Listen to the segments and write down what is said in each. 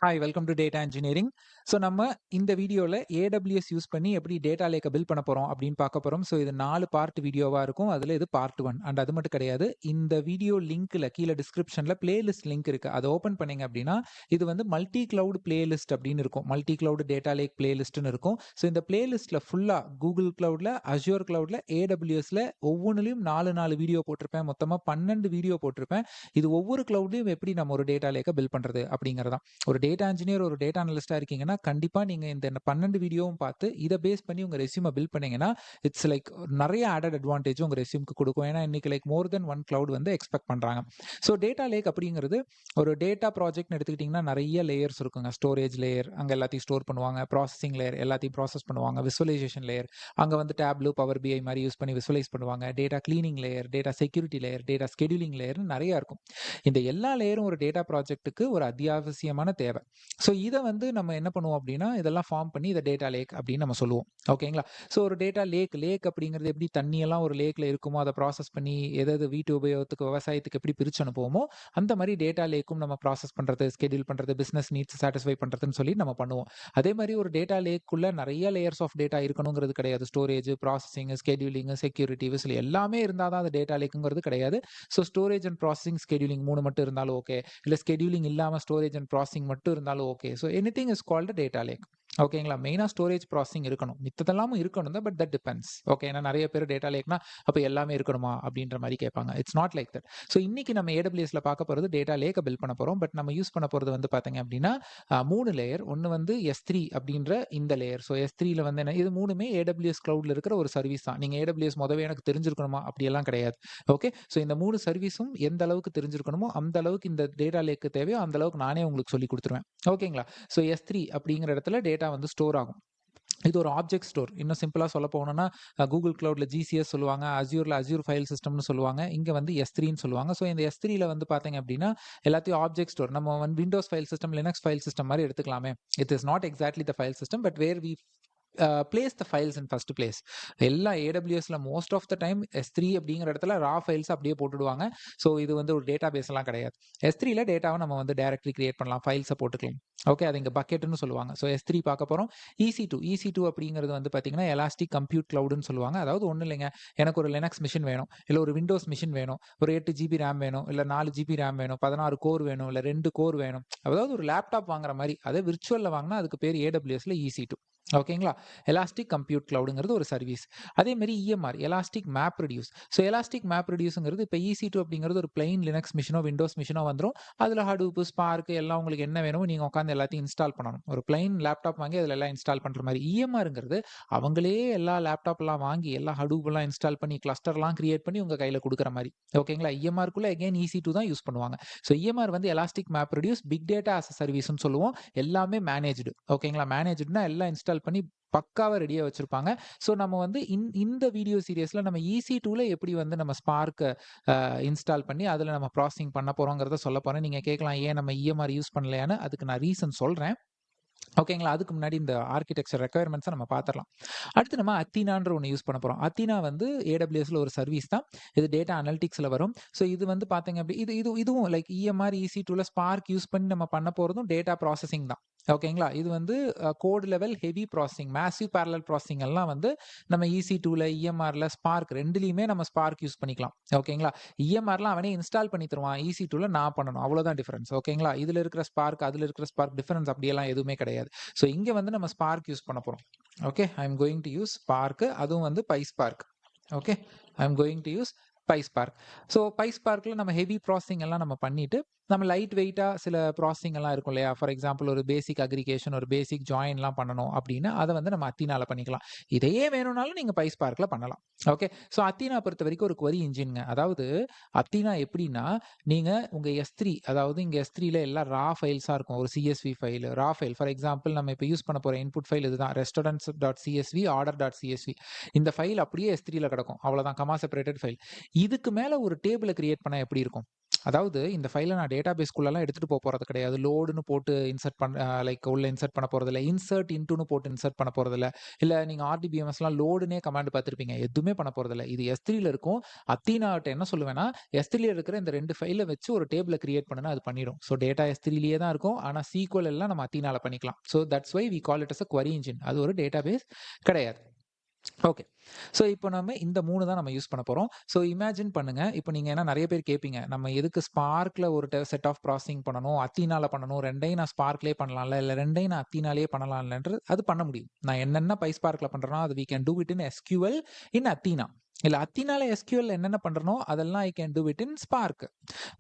Hi welcome to data engineering. So நம்ம இந்த வீடியோவில் ஏடபிள்யூஎஸ் யூஸ் பண்ணி எப்படி டேட்டா லேக்கை பில்ட் பண்ண போகிறோம் அப்படின்னு பார்க்க போகிறோம். ஸோ இது 4 பார்ட் வீடியோவாக இருக்கும். அதில் இது பார்ட் 1 அண்ட் அது மட்டும் கிடையாது. இந்த வீடியோ லிங்க்கில் கீழே டிஸ்கிரிப்ஷனில் பிளேலிஸ்ட் லிங்க் இருக்குது. அதை ஓப்பன் பண்ணீங்க அப்படின்னா இது வந்து மல்டி கிளவுட் பிளேலிஸ்ட் அப்படின்னு இருக்கும். மல்டி கிளவுட் டேட்டா லேக் பிளேலிஸ்ட்னு இருக்கும். ஸோ இந்த பிளேலிஸ்ட்டில் ஃபுல்லாக கூகுள் கிளவுடில், அஷ்யூர் கிளவுடில், ஏடபிள்யூஎஸ்ல ஒவ்வொன்றுலையும் 4 வீடியோ போட்டிருப்பேன். மொத்தமாக 12 வீடியோ போட்டிருப்பேன். இது ஒவ்வொரு கிளவுட்லையும் எப்படி நம்ம ஒரு டேட்டா லேக்கை பில்ட் பண்ணுறது அப்படிங்கிறதான். ஒரு டேட்டா இன்ஜினியர், ஒரு டேட்டா அனலிஸ்டா இருக்கீங்கன்னா கண்டிப்பா நீங்க இந்த 12 வீடியோவும் பார்த்து இதை பேஸ் பண்ணி உங்க ரெஸ்யூமை பில்ட் பண்ணீங்கன்னா இட்ஸ் லைக் நிறைய ஆடட் அட்வான்டேஜ் உங்க ரெஸ்யூம்க்கு கொடுக்கும். ஏன்னா இன்னைக்கு லைக் மோர் தென் ஒன் கிளவுட் வந்து எக்ஸ்பெக்ட் பண்றாங்க. ஸோ டேட்டா லேக் அப்படிங்கிறது ஒரு டேட்டா ப்ராஜெக்ட் எடுத்துக்கிட்டிங்கன்னா நிறைய லேயர்ஸ் இருக்குங்க. ஸ்டோரேஜ் லேயர், அங்கே எல்லாத்தையும் ஸ்டோர் பண்ணுவாங்க. ப்ராசஸிங் லேயர், எல்லாத்தையும் ப்ராசஸ் பண்ணுவாங்க. விசுவலைசேஷன் லேயர், அங்கே வந்து டேப்லூ, பவர் பிஐ மாதிரி யூஸ் பண்ணி விசுவலைஸ் பண்ணுவாங்க. Data cleaning layer, data security layer, data scheduling லேயர்னு நிறைய இருக்கும். இந்த எல்லா லேயரும் ஒரு டேட்டா ப்ராஜெக்ட்டுக்கு ஒரு அத்தியாவசியமான தேவை. ஸோ இதை வந்து நம்ம என்ன பண்ணுவோம் அப்படின்னா இதெல்லாம் ஃபார்ம் பண்ணி இதை டேட்டா லேக் அப்படின்னு நம்ம சொல்லுவோம். ஓகேங்களா? ஸோ ஒரு டேட்டா லேக் அப்படிங்கிறது எப்படி தண்ணியெல்லாம் ஒரு லேக்கில் இருக்குமோ அதை ப்ராசஸ் பண்ணி எதாவது வீட்டு உபயோகத்துக்கு, விவசாயத்துக்கு எப்படி பிரித்து அனுப்புவோமோ அந்த மாதிரி டேட்டா லேக்கும் நம்ம ப்ராசஸ் பண்ணுறது, ஸ்கெடியூல் பண்ணுறது, பிஸ்னஸ் நீட்ஸ் சாட்டிஸ்ஃபை பண்ணுறதுன்னு சொல்லி நம்ம பண்ணுவோம். அதே மாதிரி ஒரு டேட்டா லேக்குள்ளே நிறைய லேயர்ஸ் ஆஃப் டேட்டா இருக்கணுங்கிறது கிடையாது. Storage, processing, scheduling, security, whistle எல்லாமே இருந்தால் தான் அது டேட்டா லேக்குங்கிறது கிடையாது. So storage and processing, scheduling 3 மட்டும் இருந்தாலும் ஓகே, இல்லை ஸ்கெடியூலிங் இல்லாமல் ஸ்டோரேஜ் அண்ட் ப்ராசஸிங் மட்டும் இருந்தாலும் okay. So anything is called data lakh. ஓகேங்களா? மெயினாக ஸ்டோரேஜ் ப்ராசஸிங் இருக்கணும், மித்ததெல்லாமும் இருக்கணும் தான். But that depends. ஓகே, ஏன்னா நிறைய பேர் டேட்டா லேக்னா அப்போ எல்லாமே இருக்கணுமா அப்படின்ற மாதிரி கேட்பாங்க. It's not like that. So இன்னைக்கு நம்ம ஏடபிள்யூஎஸ்ல பார்க்க போகிறது டேட்டா லேக்கை பில்ட் பண்ண போகிறோம். பட் நம்ம யூஸ் பண்ண போகிறது வந்து பார்த்தீங்க அப்படின்னா 3 லேயர். ஒன்று வந்து S3 அப்படின்ற இந்த லேயர். ஸோ S3ல வந்து என்ன, இது 3மே ஏடபிள்யூஎஸ் கிளவுட்ல இருக்கிற ஒரு சர்வீஸ் தான். நீங்கள் ஏடபிள்யூஎஸ் முதவே எனக்கு தெரிஞ்சிருக்கணுமா அப்படியெல்லாம் கிடையாது. ஓகே, ஸோ இந்த 3 சர்வீஸும் எந்த அளவுக்கு தெரிஞ்சிருக்கணுமோ அந்த அளவுக்கு இந்த டேட்டா லேக்கு தேவையோ அந்த அளவுக்கு நானே உங்களுக்கு சொல்லி கொடுத்துருவேன். ஓகேங்களா? ஸோ S3 அப்படிங்கிற இடத்துல டேட்டா வந்து ஸ்டோர் ஆகும். இது ஒரு ஆப்ஜெக்ட் ஸ்டோர். இன்னும் சிம்பிளாக சொல்ல போனோம்னா கூகுள் கிளவுட்ல ஜிசிஎஸ் சொல்லுவாங்க, அஸ்யூர்ல அஸ்யூர் ஃபைல் சிஸ்டம்னு சொல்லுவாங்க, இங்கே வந்து S3ன்னு சொல்லுவாங்க. ஸோ இந்த S3ல வந்து பார்த்தீங்க அப்படின்னா எல்லாத்தையும் ஆப்ஜெக்ட் ஸ்டோர், நம்ம வந்து Windows file system, Linux file system மாதிரி எடுத்துக்கலாமே. It is not exactly the file system, but where we place the files in first place. எல்லா ஏடபிள்யூஎஸ்ல most of the time S3 அப்படிங்கிற இடத்துல ரா ஃபைல்ஸ் அப்படியே போட்டுடுவாங்க. ஸோ இது வந்து ஒரு டேட்டா பேஸ் எல்லாம் கிடையாது. S3ல டேட்டாவை நம்ம வந்து டைரக்ட்லி கிரியேட் பண்ணலாம், ஃபைல்ஸை போட்டுக்கலாம். ஓகே, அது இங்கே பக்கெட்னு சொல்லுவாங்க. ஸோ S3 பார்க்க போகிறோம். EC2 அப்படிங்கிறது வந்து பார்த்தீங்கன்னா எலாஸ்டிக் கம்ப்யூட் கிளவுடுன்னு சொல்லுவாங்க. அதாவது ஒன்றும் இல்லைங்க, எனக்கு ஒரு லினக்ஸ் மிஷின் வேணும், இல்லை ஒரு விண்டோஸ் மிஷின் வேணும், ஒரு 8 ஜிபி ரேம் வேணும், இல்லை 4 ஜிபி ரேம் வேணும், 16 கோர் வேணும், இல்லை 2 கோர் வேணும். அதாவது ஒரு லேப்டாப் வாங்குற மாதிரி. அதே விர்ச்சுவலில் வாங்கினா அதுக்கு பேர் ஏடபிள்யூஎஸ்ல EC2. ஓகேங்களா? எலாஸ்டிக் கம்ப்யூட் கிளவுடுங்கிறது ஒரு சர்வீஸ். அதே மாதிரி EMR, elastic map reduce. So elastic map ரெடியூஸுங்கிறது இப்போ EC2 அப்படிங்கிறது ஒரு பிளைன் லினக்ஸ் மிஷினோ விண்டோஸ் மிஷினோ வந்துடும். அதில் ஹடூப், ஸ்பார்க் எல்லாம் உங்களுக்கு என்ன வேணுமோ நீங்கள் உட்காந்து எல்லாத்தையும் இன்ஸ்டால் பண்ணணும். ஒரு பிளைன் லேப்டாப் வாங்கி அதில் எல்லாம் இன்ஸ்டால் பண்ணுற மாதிரி. EMRங்கிறது அவங்களே எல்லா லேப்டாப்லாம் வாங்கி எல்லா ஹடூப்லாம் இன்ஸ்டால் பண்ணி கிளஸ்டர்லாம் கிரியேட் பண்ணி உங்கள் கையில் கொடுக்குற மாதிரி. ஓகேங்களா? EMRக்குள்ளே எகைன் EC2 தான் யூஸ் பண்ணுவாங்க. ஸோ EMR வந்து elastic map reduce, big data as a சர்வீஸ்னு சொல்லுவோம். எல்லாமே மேனேஜ்டு. ஓகேங்களா? மேனேஜ்டுனா எல்லாம் இன்ஸ்டால் பண்ணி பக்காவாக ரெடியாக வச்சுருப்பாங்க. ஸோ நம்ம வந்து இந்த வீடியோ சீரியஸில் நம்ம EC2ல எப்படி வந்து நம்ம ஸ்பார்க்கை இன்ஸ்டால் பண்ணி அதில் நம்ம ப்ராசஸிங் பண்ண போகிறோங்கிறத சொல்ல போகிறேன். நீங்கள் கேட்கலாம், ஏன் நம்ம EMR யூஸ் பண்ணலையான்னு. அதுக்கு நான் ரீசன் சொல்கிறேன். ஓகேங்களா? அதுக்கு முன்னாடி இந்த ஆர்கிடெக்சர் ரெக்குயர்மெண்ட்ஸை நம்ம பார்த்துடலாம். அடுத்து நம்ம அத்தீனான்ற ஒன்று யூஸ் பண்ண போகிறோம். அத்தீனா வந்து ஏடபிள்யூஎஸ்ல ஒரு சர்வீஸ் தான். இது டேட்டா அனலிட்டிக்ஸில் வரும். ஸோ இது வந்து பார்த்தீங்க அப்படி இதுவும் லைக் EMR, EC2ல ஸ்பார்க் யூஸ் பண்ணி நம்ம பண்ண போகிறதும் டேட்டா ப்ராசஸிங் தான். ஓகேங்களா? இது வந்து code level heavy processing, massive parallel processing எல்லாம் வந்து நம்ம EC2ல, EMRல, ஸ்பார்க் ரெண்டுலையுமே நம்ம ஸ்பார்க் யூஸ் பண்ணிக்கலாம். ஓகேங்களா? EMRலாம் அவனே இன்ஸ்டால் பண்ணி தருவான், EC2ல நான் பண்ணணும், அவ்வளோதான் டிஃபரன்ஸ். ஓகேங்களா? இதில் இருக்கிற ஸ்பார்க் அதில் இருக்கிற ஸ்பார்க் டிஃபரன்ஸ் அப்படியெல்லாம் எதுவுமே கிடையாது. ஸோ இங்கே வந்து நம்ம ஸ்பார்க் யூஸ் பண்ண போகிறோம். Okay, I am going to use Spark, அதுவும் வந்து PySpark. Okay, I am going to use PySpark. So PySparkல நம்ம ஹெவி ப்ராசஸிங் எல்லாம் நம்ம பண்ணிட்டு நம்ம லைட் வெயிட்டாக சில ப்ராசஸிங் எல்லாம் இருக்கும் இல்லையா? ஃபார் எக்ஸாம்பிள் ஒரு பேசிக் அக்ரிகேஷன், ஒரு பேசிக் ஜாயின்லாம் பண்ணணும் அப்படின்னா அதை வந்து நம்ம அத்தீனால பண்ணிக்கலாம். இதையே வேணும்னாலும் நீங்கள் PySparkல பண்ணலாம். ஓகே, ஸோ அத்தீனா பொறுத்த வரைக்கும் ஒரு query இன்ஜின்ங்க. அதாவது அத்தீனா எப்படின்னா நீங்கள் உங்கள் S3, அதாவது இங்கே S3ல எல்லாம் ரா ஃபைல்ஸாக இருக்கும். ஒரு CSV file, raw file. For example நம்ம இப்போ யூஸ் பண்ண போகிற இன்புட் ஃபைல் இதுதான், restaurants.csv, order.csv. இந்த ஃபைல் அப்படியே S3ல கிடக்கும். அவ்வளோதான், கமா செப்பரேட்டட் ஃபைல். இதுக்கு மேலே ஒரு டேபிளை கிரியேட் பண்ணால் எப்படி இருக்கும்? அதாவது இந்த ஃபைல நான் டேட்டாபேஸ்க்குள்ளலாம் எடுத்துட்டு போறது கிடையாது. லோடுன்னு போட்டு இன்சர்ட் உள்ள இன்சர்ட் பண்ண போறதில்ல. இன்சர்ட் இன்டூன்னு போட்டு இன்சர்ட் பண்ண போறதில்ல. இல்ல நீங்க ஆர்டிபிஎம்எஸ்லாம் லோடுன்னே கமாண்ட் பார்த்திருப்பீங்க. எதுவுமே பண்ண போறதில்ல. இது S3ல இருக்கும். அத்தீனாட்ட என்ன சொல்லுவேன்னா, S3ல இருக்கிற இந்த 2 ஃபைல வச்சு ஒரு டேபிள கிரியேட் பண்ணுனா அது பண்ணிடும். ஸோ டேட்டா S3லயே தான் இருக்கும். ஆனா SQL எல்லாம் நம்ம அத்தீனால பண்ணிக்கலாம். So that's why we call it as a query engine. அது ஒரு டேட்டாபேஸ் கிடையாது. ஓகே. ஸோ இப்போ நம்ம இந்த 3 தான் நம்ம யூஸ் பண்ண போறோம். ஸோ இமேஜின் பண்ணுங்க. இப்போ நீங்க ஏன்னா நெறைய பேர் கேட்பீங்க. நம்ம எதுக்கு ஸ்பார்க்ல ஒரு செட் ஆஃப் ப்ராசஸிங் பண்ணணும், அத்தீனால பண்ணணும், 2யும் நான் ஸ்பார்க்லயே பண்ணலாம்ல, இல்ல 2யும் நான் அத்தீனாலயே பண்ணலாம்லன்றது அது பண்ண முடியும். நான் என்னென்ன PySparkல பண்றேனோ அது we can do it in SQL in Athena. இல்ல அத்தீனால SQL என்னென்ன பண்றனோ அதெல்லாம் I can do it in Spark.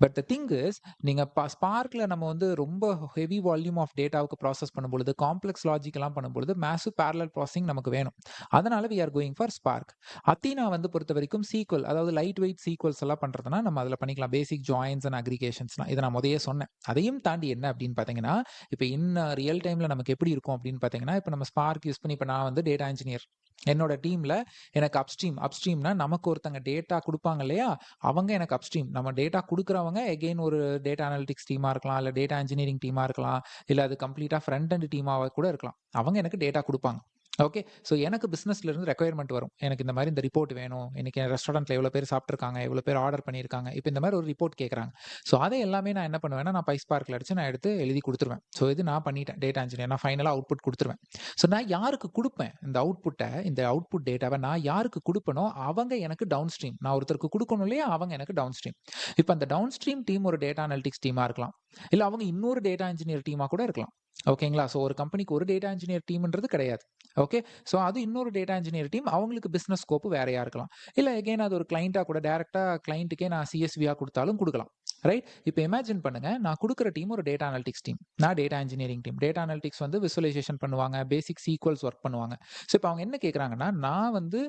But the thing is நீங்க ஸ்பார்க்ல நம்ம வந்து ரொம்ப ஹெவி வால்யூம் ஆஃப் டேட்டாவுக்கு ப்ராசஸ் பண்ணும்பொழுது, காம்ப்ளெக்ஸ் லாஜிக் எல்லாம் பண்ணும்பொழுது மேசிவ் பேரலல் ப்ராசஸிங் நமக்கு வேணும். அதனால we are going for Spark. Athena வந்து பொறுத்த வரைக்கும் சீக்வல், அதாவது லைட் வெயிட் சீக்வல்ஸ் எல்லாம் பண்றதுனா நம்ம அதில் பண்ணிக்கலாம். பேசிக் ஜாயின்ஸ் அண்ட் அக்ரிகேஷன்ஸ்லாம் இதை நான் முதலே சொன்னேன். அதையும் தாண்டி என்ன அப்படின்னு பார்த்தீங்கன்னா, இப்போ ரியல் டைம்ல நமக்கு எப்படி இருக்கும் அப்படின்னு பார்த்தீங்கன்னா, இப்போ நம்ம ஸ்பார்க் யூஸ் பண்ணி இப்போ நான் வந்து டேட்டா இன்ஜினியர். என்னோட டீம்ல எனக்கு அப்ஸ்ட்ரீம்னா நமக்கு ஒருத்தங்க டேட்டா கொடுப்பாங்க இல்லையா, அவங்க எனக்கு அப்ஸ்ட்ரீம். நம்ம டேட்டா கொடுக்குறவங்க எகெயின் ஒரு டேட்டா அனலிட்டிக்ஸ் டீமா இருக்கலாம், இல்லை டேட்டா இன்ஜினியரிங் டீமா இருக்கலாம், இல்லை அது கம்ப்ளீட்டா ஃப்ரண்ட் அண்ட் டீமாவா கூட இருக்கலாம். அவங்க எனக்கு டேட்டா கொடுப்பாங்க. ஓகே. ஸோ எனக்கு பிசினஸ்ல இருந்து ரெக்யர்மெண்ட் வரும். எனக்கு இந்த மாதிரி இந்த ரிப்போர்ட் வேணும். இன்னைக்கு ரெஸ்டாரண்ட்ல எவ்வளவு பேர் சாப்பிட்டுருக்காங்க, எவ்வளவு பேர் ஆர்டர் பண்ணியிருக்காங்க, இப்போ இந்த மாதிரி ஒரு ரிப்போர்ட் கேட்குறாங்க. ஸோ அதை எல்லாமே நான் என்ன பண்ணுவேன்னா, நான் PySparkல அடிச்சு நான் எடுத்து எழுதி கொடுத்துருவேன். ஸோ இது நான் பண்ணிட்டேன் டேட்டா இன்ஜினியர். நான் ஃபைனலாக அவுட்புட் கொடுத்துருவேன். ஸோ நான் யாருக்கு கொடுப்பேன் இந்த அவுட்புட் டேட்டாவை நான் யாருக்கு கொடுப்பனோ அவங்க எனக்கு டவுன் ஸ்ட்ரீம். நான் ஒருத்தருக்கு கொடுக்கணும் இல்லையா, அவங்க எனக்கு டவுன் ஸ்ட்ரீம். இப்போ அந்த டவுன் ஸ்ட்ரீம் டீம் ஒரு டேட்டா அனலிட்டிக்ஸ் டீமா இருக்கலாம், இல்லை அவங்க இன்னொரு டேட்டா இன்ஜினியர் டீமா கூட இருக்கலாம். ஓகேங்களா. ஸோ ஒரு கம்பெனிக்கு ஒரு டேட்டா இன்ஜினியர் டீம்ன்றது கிடையாது. ஓகே. ஸோ அது இன்னொரு டேட்டா இன்ஜினியர் டீம், அவங்களுக்கு பிசினஸ் ஸ்கோப் வேறையா இருக்கலாம். இல்லை எகைன் அது ஒரு கிளைண்டா கூட டைரக்டா கிளைண்ட்டுக்கே நான் CSVயா கொடுத்தாலும் கொடுக்கலாம். ரைட். இப்போ இமேஜின் பண்ணுங்க, நான் கொடுக்குற டீம் ஒரு டேட்டா அனலிட்டிக்ஸ் டீம், நான் data engineering team. Data analytics வந்து விசுவலைசேஷன் பண்ணுவாங்க, பேசிக் சீக்வல்ஸ் ஒர்க் பண்ணுவாங்க. ஸோ இப்போ அவங்க என்ன கேட்குறாங்கன்னா, நான் வந்து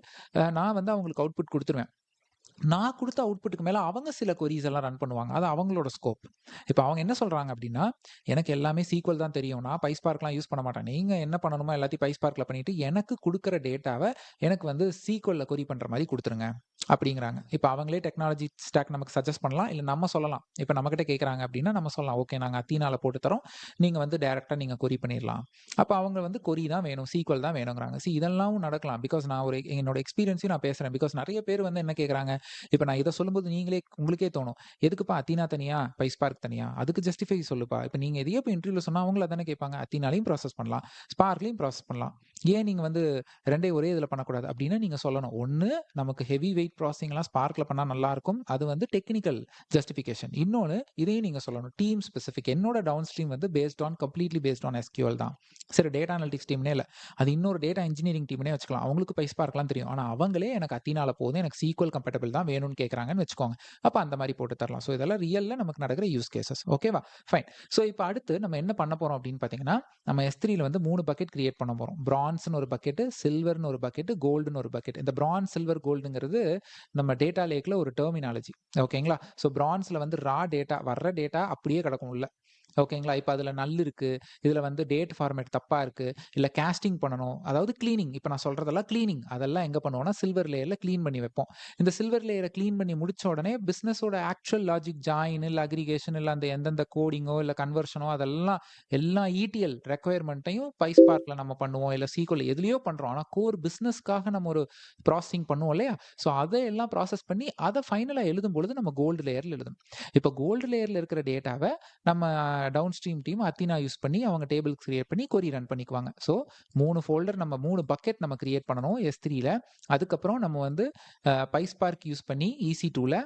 அவங்களுக்கு அவுட்புட் கொடுத்துருவேன். நான் கொடுத்த அவுட்புட்டுக்கு மேல அவங்க சில கொரீஸ் எல்லாம் ரன் பண்ணுவாங்க. அது அவங்களோட ஸ்கோப். இப்போ அவங்க என்ன சொல்றாங்க அப்படின்னா, எனக்கு எல்லாமே சீக்வல் தான் தெரியும். நான் PySparkலாம் யூஸ் பண்ண மாட்டேன். நீங்க என்ன பண்ணணுமோ எல்லாத்தையும் PySparkல பண்ணிட்டு எனக்கு கொடுக்குற டேட்டாவை எனக்கு வந்து சீக்வல்ல கொரி பண்ற மாதிரி கொடுத்துருங்க அப்படிங்கிறாங்க. இப்போ அவங்களே டெக்னாலஜி ஸ்டாக் நமக்கு சஜஸ்ட் பண்ணலாம், இல்லை நம்ம சொல்லலாம். இப்போ நம்மகிட்ட கேட்குறாங்க அப்படின்னா நம்ம சொல்லலாம், ஓகே நாங்கள் அத்தீனால போட்டு தரோம், நீங்க வந்து டைரக்டா நீங்க கொரி பண்ணிடலாம். அப்போ அவங்க வந்து கொரி தான் வேணும், சீக்வல் தான் வேணுங்கிறாங்க. இதெல்லாம் நடக்கலாம். பிகாஸ் நான் என்னோட எக்ஸ்பீரியன்ஸையும் நான் பேசுறேன். பிகாஸ் நிறைய பேர் வந்து என்ன கேட்குறாங்க, இப்போ நான் இதை சொல்லும்போது உங்களுக்கே தோணும், எதுக்குப்பா அத்தீனா தனியா PySpark தனியா, அதுக்கு ஜஸ்டிஃபை சொல்லுப்பா. இப்போ நீங்க எதையோ இப்போ இன்டர்வியூல சொன்னா அவங்கள தானே கேட்பாங்க, அத்தீனாலையும் ப்ராசஸ் பண்ணலாம், ஸ்பார்க்லையும் ப்ராசஸ் பண்ணலாம், ஏன் நீங்க வந்து ரெண்டே ஒரே இதில் பண்ணக்கூடாது அப்படின்னு நீங்க சொல்லணும். ஒன்று, நமக்கு ஹெவி வெயிட் ப்ராசஸிங்லாம் ஸ்பார்க்ல பண்ணா நல்லா இருக்கும், அது வந்து டெக்னிக்கல் ஜஸ்டிஃபிகேஷன். இன்னொன்று, இதையும் நீங்க சொல்லணும், டீம் ஸ்பெசிஃபிக். என்னோட டவுன் ஸ்ட்ரீம் வந்து கம்ப்ளீட்லி பேஸ்ட் ஆன் SQL தான். சரி, டேட்டா அனலிட்டிக்ஸ் டீம்னே இல்லை, அது இன்னொரு டேட்டா இன்ஜினியரிங் டீம்னே வச்சுக்கலாம். அவங்களுக்கு PySparkலாம் தெரியும், ஆனால் அவங்களே எனக்கு அத்தீனால போதும், எனக்கு SQL கம்பேட்டபிள் தான் வேணும்னு கேட்குறாங்கன்னு வச்சுக்கோங்க. அப்போ அந்த மாதிரி போட்டு தரலாம். ஸோ இதெல்லாம் ரியல்ல நமக்கு நடக்கிற யூஸ் கேசஸ். ஓகேவா, ஃபைன். ஸோ இப்போ அடுத்து நம்ம என்ன பண்ண போறோம் அப்படின்னு பார்த்தீங்கன்னா, நம்ம S3ல வந்து 3 பக்கெட் கிரியேட் பண்ண போறோம். பிரான்ஸ்னு ஒரு பக்கெட், சில்வர்னு ஒரு பக்கெட், கோல்டுன்னு ஒரு பக்கெட். இந்த பிரான்ஸ், சில்வர், கோல்டுங்கிறது நம்ம டேட்டா லேக்ல ஒரு டெர்மினாலஜி. ஓகேங்களா. ஸோ பிரான்ஸ்ல வந்து வர்ற டேட்டா அப்படியே கிடக்கும் உள்ள. ஓகேங்களா. இப்போ அதில் நல் இருக்கு, இதில் வந்து டேட் ஃபார்மேட் தப்பாக இருக்கு, இல்லை கேஸ்டிங் பண்ணணும், அதாவது கிளீனிங். இப்போ நான் சொல்றதெல்லாம் கிளீனிங். அதெல்லாம் எங்கே பண்ணுவோம்னா சில்வர் லேயரில் க்ளீன் பண்ணி வைப்போம். இந்த சில்வர் லேயரை க்ளீன் பண்ணி முடிச்ச உடனே பிஸ்னஸோட ஆக்சுவல் லாஜிக் ஜாயின், இல்லை அக்ரிகேஷன், இல்லை அந்த எந்தெந்த கோடிங்கோ இல்லை கன்வர்ஷனோ அதெல்லாம் எல்லா ETL ரெக்குயர்மெண்ட்டையும் PySparkல நம்ம பண்ணுவோம், இல்லை SQL எதுலையோ பண்ணுறோம். ஆனால் கோர் பிஸ்னஸ்க்காக நம்ம ஒரு ப்ராசஸிங் பண்ணுவோம் இல்லையா. ஸோ அதை எல்லாம் ப்ராசஸ் பண்ணி அதை ஃபைனலாக எழுதும் பொழுது நம்ம கோல்டு லேயரில் எழுதணும். இப்போ கோல்டு லேயரில் இருக்கிற டேட்டாவை நம்ம downstream team Athena use பண்ணி அவங்க டேபிள் கிரியேட் பண்ணி கொரி ரன் பண்ணிக்குவாங்க. ஸோ 3 ஃபோல்டர், நம்ம 3 பக்கெட் நம்ம கிரியேட் பண்ணணும் S3ல. அதுக்கப்புறம் நம்ம வந்து PySpark யூஸ் பண்ணி EC2ல,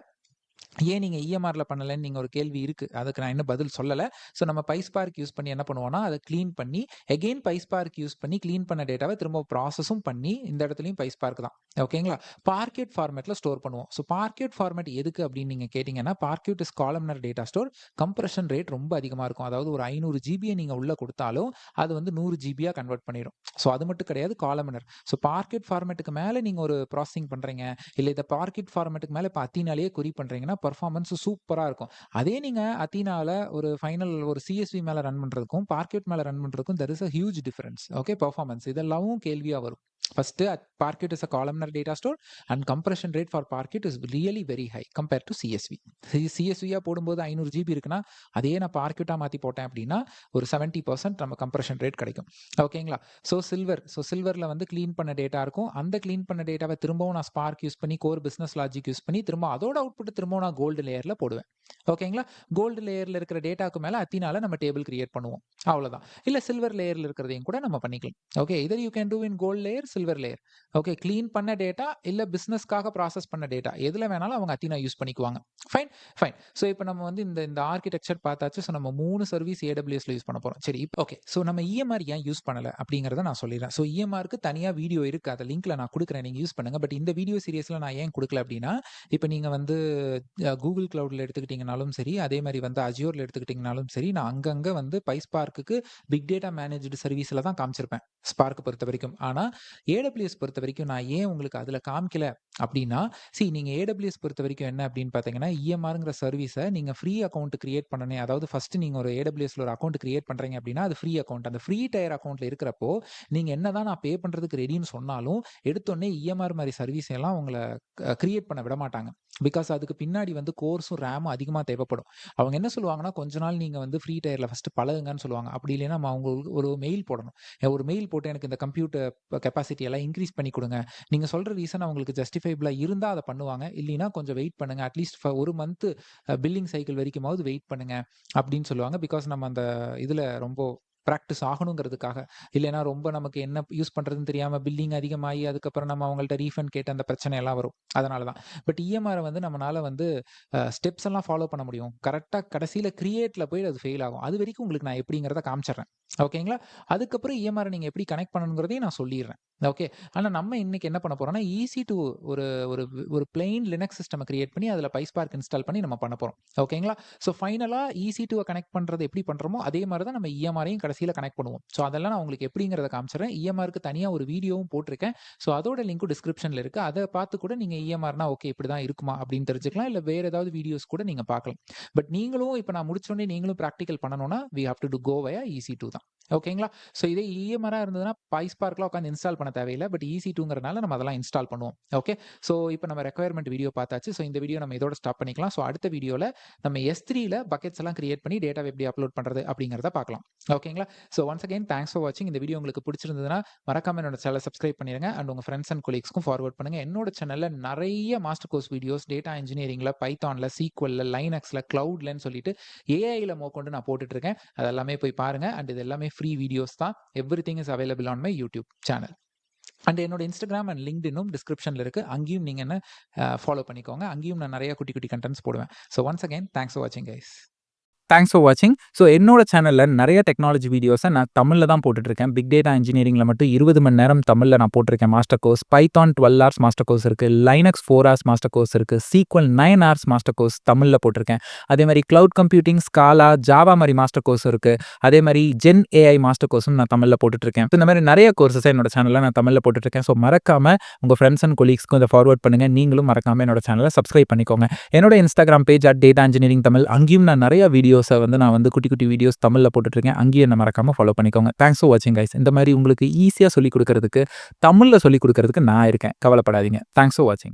ஏன் நீங்க EMRல பண்ணலன்னு நீங்க ஒரு கேள்வி இருக்கு, அதுக்கு நான் இன்னும் பதில் சொல்லல. ஸோ நம்ம PySpark யூஸ் பண்ணி என்ன பண்ணுவோம்னா, அதை க்ளீன் பண்ணி எகெயின் PySpark யூஸ் பண்ணி க்ளீன் பண்ண டேட்டாவை திரும்ப ப்ராசஸும் பண்ணி இந்த இடத்துலையும் PySpark தான். ஓகேங்களா. பார்க்யூட் ஃபார்மேட்ல ஸ்டோர் பண்ணுவோம். ஸோ பார்க்யூட் ஃபார்மேட் எதுக்கு அப்படின்னு நீங்க கேட்டீங்கன்னா, பார்க்யூட் is columnar data store. Compression rate ரொம்ப அதிகமாக இருக்கும். அதாவது ஒரு 500 GB நீங்க உள்ள கொடுத்தாலும் அது வந்து 100 GB கன்வெர்ட் பண்ணிடும். ஸோ அது மட்டும் கிடையாது, காலம்னர். ஸோ பார்க்யூட் ஃபார்மேட்டுக்கு மேலே நீங்க ஒரு ப்ராசஸிங் பண்றீங்க, இல்லை இந்த பார்க்யூட் ஃபார்மேட்டுக்கு மேலே இப்போ அத்தீனாலேயே கொரி பண்றீங்கன்னா பெர்ஃபார்மன்ஸ் சூப்பரா இருக்கும். அதே நீங்க அத்தீனால ஒரு ஃபைனல் ஒரு CSV மேல ரன் பண்றதுக்கும் பார்க்யூட் மேல ரன் பண்றதுக்கும் there is a huge difference. Okay, performance இதெல்லாம் கேள்வியா வரும். First, Parquet is a columnar data store and compression rate for Parquet is really very high compared to CSV. CSV போடும்போது 500 GB இருக்குன்னா அதே நான் பார்க்யூட்டா மாற்றி போட்டேன் அப்படின்னா ஒரு 70% நம்ம கம்ப்ரெஷன் ரேட் கிடைக்கும். ஓகேங்களா? சில்வரில் வந்து க்ளீன் பண்ண டேட்டா இருக்கும். அந்த க்ளீன் பண்ண டேட்டாவை திரும்பவும் நான் ஸ்பார்க் யூஸ் பண்ணி கோர் பிஸ்னஸ் லாஜிக் யூஸ் பண்ணி திரும்ப அதோட அவுட்புட் திரும்பவும் நான் கோல்டு லேயரில் போடுவேன். ஓகேங்களா? கோல்டு லேயரில் இருக்கிற டேட்டாவுக்கு மேலே அத்தினால நம்ம டேபிள் கிரியேட் பண்ணுவோம். அவ்வளோதான். இல்லை சில்வர் லேயரில் இருக்கிறதையும் கூட நம்ம பண்ணிக்கலாம். Okay, either you can do in gold layer, silver layer. Okay, clean பண்ண டேட்டா இல்லை பிஸ்னஸ்க்காக ப்ராசஸ் பண்ண டேட்டா எதில் வேணாலும் அவங்க அத்தினா யூஸ் பண்ணிக்குவாங்க. ஃபைன். ஸோ இப்போ நம்ம வந்து இந்த ஆர்கிடெக்சர் பார்த்தாச்சு. ஸோ நம்ம 3 சர்வீஸ் ஏடபிள்யூஎஸ்ல யூஸ் பண்ண போகிறோம். சரி, ஓகே. ஸோ நம்ம இஎம்ஆர் ஏன் யூஸ் பண்ணலை அப்படிங்கிறத நான் சொல்லிடுறேன். ஸோ இஎம்ஆருக்கு தனியாக வீடியோ இருக்குது, அதை லிங்க்ல நான் கொடுக்குறேன், நீங்கள் யூஸ் பண்ணுங்கள். பட் இந்த வீடியோ சீரியஸில் நான் ஏன் கொடுக்கல அப்படின்னா, இப்போ நீங்கள் வந்து கூகுள் கிளவுடில் எடுத்துக்கிட்டிங்கனாலும் சரி, அதே மாதிரி வந்து அஜியோரில் எடுத்துக்கிட்டிங்கனாலும் சரி, நான் அங்கங்கே வந்து பைஸ்பார்க்கு பிக் டேட்டா மேனேஜ்டு சர்வீஸில் தான் காமிச்சிருப்பேன் ஸ்பார்க் பொறுத்த வரைக்கும். ஆனால் ஏடபிள்யூஎஸ் பொறுத்த வரைக்கும் நான் ஏன் உங்களுக்கு அதில் காமிக்கல அப்படின்னா, நீங்கள் ஏடபிள்யூஎஸ் பொறுத்த வரைக்கும் என்ன அப்படின்னு பார்த்தீங்கன்னா, இஎம்ஆருங்கிற சர்வீஸை நீங்கள் ஃப்ரீ அக்கௌண்ட் கிரியேட் பண்ணணும். அதாவது ஃபர்ஸ்ட் நீங்கள் ஒரு ஏடபிள்யூஎஸ்ல ஒரு அக்கௌண்ட் கிரியேட் பண்ணுறீங்க அப்படின்னா அது ஃப்ரீ அக்கௌண்ட். அந்த ஃப்ரீ டயர் அக்கௌண்ட்ல இருக்கிறப்போ நீங்கள் என்ன தான் நான் பே பண்ணுறதுக்கு ரெடின்னு சொன்னாலும் எடுத்தோடனே இஎம்ஆர் மாதிரி சர்வீஸ் எல்லாம் உங்களை கிரியேட் பண்ண விட மாட்டாங்க. பிகாஸ் அதுக்கு பின்னாடி வந்து கோர்ஸும் ரேமும் அதிகமாக தேவைப்படும். அவங்க என்ன சொல்லுவாங்கன்னா, கொஞ்ச நாள் நீங்கள் வந்து ஃப்ரீ டயரில் ஃபஸ்ட்டு பழகுங்கன்னு சொல்லுவாங்க. அப்படி இல்லைன்னா நம்ம அவங்களுக்கு ஒரு மெயில் போடணும். ஒரு மெயில் போட்டு எனக்கு இந்த கம்ப்யூட்டர் கெப்பாசிட்டி எல்லாம் இன்க்ரீஸ் பண்ணி கொடுங்க. நீங்கள் சொல்கிற ரீசன் அவங்களுக்கு ஜஸ்டிஃபைபிளாக இருந்தால் அதை பண்ணுவாங்க. இல்லைன்னா கொஞ்சம் வெயிட் பண்ணுங்க, அட்லீஸ்ட் ஒரு மந்த் பில்லிங் சைக்கிள் வரைக்குமாவது வெயிட் பண்ணுங்க அப்படின்னு சொல்லுவாங்க. பிகாஸ் நம்ம அந்த இதில் ரொம்ப ப்ராக்டிஸ் ஆகணுங்கிறதுக்காக. இல்லைன்னா ரொம்ப நமக்கு என்ன யூஸ் பண்ணுறதுன்னு தெரியாமல் பில்லிங் அதிகமாகி அதுக்கப்புறம் நம்ம அவங்கள்ட்ட ரீஃபண்ட் கேட்டு அந்த பிரச்சனை எல்லாம் வரும். அதனால தான். பட் இஎம்ஆரை வந்து நம்மளால் வந்து ஸ்டெப்ஸ் எல்லாம் ஃபாலோ பண்ண முடியும். கரெக்டாக கடைசியில் கிரியேட்டில் போய் அது ஃபெயில் ஆகும். அது வரைக்கும் உங்களுக்கு நான் எப்படிங்கிறத காமிச்சிடுறேன். ஓகேங்களா? அதுக்கப்புறம் இஎம்ஆரை நீங்கள் எப்படி கனெக்ட் பண்ணணுங்கிறதையும் நான் சொல்லிடுறேன். ஓகே, ஆனால் நம்ம இன்னைக்கு என்ன பண்ண போறோம்னா, ஈஸி டு ஒரு ஒரு பிளெயின் லினக்ஸ் சிஸ்டம் கிரியேட் பண்ணி அதில் பைஸ்பார்க் இன்ஸ்டால் பண்ணி நம்ம பண்ண போகிறோம். ஓகேங்களா? ஸோ ஃபைனலாக ஈஸி டு கனெக்ட் பண்ணுறது எப்படி பண்ணுறோமோ அதே மாதிரி தான் நம்ம இஎம்ஆரையும் கடைசியில் கனெக்ட் பண்ணுவோம். ஸோ அதெல்லாம் நான் உங்களுக்கு எப்படிங்கிறத காமிச்சிடுறேன். இஎம்ஆருக்கு தனியாக ஒரு வீடியோவும் போட்டிருக்கேன். ஸோ அதோட லிங்க்கும் டிஸ்கிரிப்ஷனில் இருக்குது. அதை பார்த்து கூட நீங்கள் இஎம்ஆர்னா ஓகே இப்படி தான் இருக்குமா அப்படின்னு தெரிஞ்சுக்கலாம். இல்லை வேறு ஏதாவது வீடியோஸ் கூட நீங்கள் பார்க்கலாம். பட் நீங்களும் இப்போ நான் முடிச்சோடனே நீங்களும் ப்ராக்டிக்கல் பண்ணணும்னா we have to go via EC2 தான். ஓகேங்களா? ஸோ இதே இஎம்ஆராக இருந்ததுன்னா பைஸ்பார்க்கில் உட்காந்து இன்ஸ்டால் பண்ண தேவையில்லை. பட் EC2ங்கிறனால நம்ம அதெல்லாம் இன்ஸ்டால் பண்ணுவோம். ஓகே, ஸோ இப்போ நம்ம ரெக்வயர்மெண்ட் வீடியோ பார்த்தாச்சு. ஸோ இந்த வீடியோ நம்ம இதோட ஸ்டாப் பண்ணிக்கலாம். ஸோ அடுத்த வீடியோவில் நம்ம S3ல பக்கெட்ஸ் எல்லாம் கிரியேட் பண்ணி டேட்டா எப்படி அப்லோட் பண்ணுறது அப்படிங்கிறத பார்க்கலாம். ஓகேங்களா? So once again thanks for வாட்சிங். இந்த வீடியோ உங்களுக்கு பிடிச்சிருந்ததுன்னா மறக்காம என்னோட சேனலை சப்ஸ்கிரைப் பண்ணிடுங்க அண்ட் உங்கள் ஃப்ரெண்ட்ஸ் அண்ட் கொலீக்ஸ்க்கும் ஃபார்வர்ட் பண்ணுங்க. என்னோட சேனலில் நிறைய மாஸ்டர் கோர்ஸ் வீடியோஸ் டேட்டா இன்ஜினியரிங்கில், பைத்தானில், சீக்வலில், லைனக்ஸில், கிளவுட்லன்னு சொல்லிட்டு ஏஐயில் மோக்கொண்டு நான் போட்டுட்டு இருக்கேன். அது எல்லாமே போய் பாருங்க. அண்ட் இது எல்லாமே ஃப்ரீ வீடியோஸ் தான். Everything is available on my YouTube channel. And என்னோட இன்ஸ்டாகிராம் அண்ட் லிங்க்டினும் டிஸ்கிரிப்ஷனில் இருக்குது. அங்கேயும் நீங்கள் என்ன ஃபாலோ பண்ணிக்கோங்க. அங்கேயும் நான் நிறைய குட்டி குட்டி கண்டென்ட்ஸ் போடுவேன். So once again thanks for வாட்சிங் கைஸ். தேங்க்ஸ் ஃபார் வாட்சிங். ஸோ என்னோட சேனலில் நிறைய டெக்னாலஜி வீடியோஸை நான் தமிழில் தான் போட்டுட்ருக்கேன். பிக் டேட்டா இன்ஜினியரிங்கில் மட்டும் 20 மணி நேரம் தமிழில் நான் போட்டிருக்கேன் master course. Python 12 hours master course இருக்குது. லைனக்ஸ் 4 hours மாஸ்டர் கோர்ஸ் இருக்குது. சீக்வல் 9 hours மாஸ்டர் கோர்ஸ் தமிழில் போட்டிருக்கேன். அதே மாதிரி க்ளவுட் கம்ப்யூட்டிங், ஸ்காலா, ஜாவா மாதிரி மாஸ்டர் கோர்ஸ் இருக்குது. அதே மாதிரி ஜென் AI மாஸ்டர் கோர்ஸும் நான் தமிழில் போட்டுட்ருக்கேன். இந்த மாதிரி நிறைய கோர்ஸஸை என்னோட சேனலில் நான் தமிழில் போட்டுட்ருக்கேன். ஸோ மறக்காமல் உங்கள் ஃப்ரெண்ட்ஸ் அண்ட் கொலீக்ஸ்க்கும் இதை ஃபார்வர்ட் பண்ணுங்கள். நீங்களும் மறக்காமல் என்னோட சேனலை சப்ஸ்கிரைப் பண்ணிக்கோங்க. என்னோட Instagram page @data engineering Tamil. அங்கேயும் நான் நிறைய வீடியோஸை நான் குட்டி குட்டி வீடியோஸ் தமிழில் போட்டுட்ருக்கேன். அங்கேயும் என்ன மறக்காமல் ஃபாலோ பண்ணிக்கோங்க. தேங்க்ஸ் ஃபார் வாட்சிங் கைஸ். இந்த மாதிரி உங்களுக்கு ஈஸியாக சொல்லிக் கொடுக்கறதுக்கு, தமிழில் சொல்லிக் கொடுக்கறதுக்கு நான் இருக்கேன். கவலைப்படாதீங்க. தேங்க்ஸ் ஃபார் வாட்சிங்.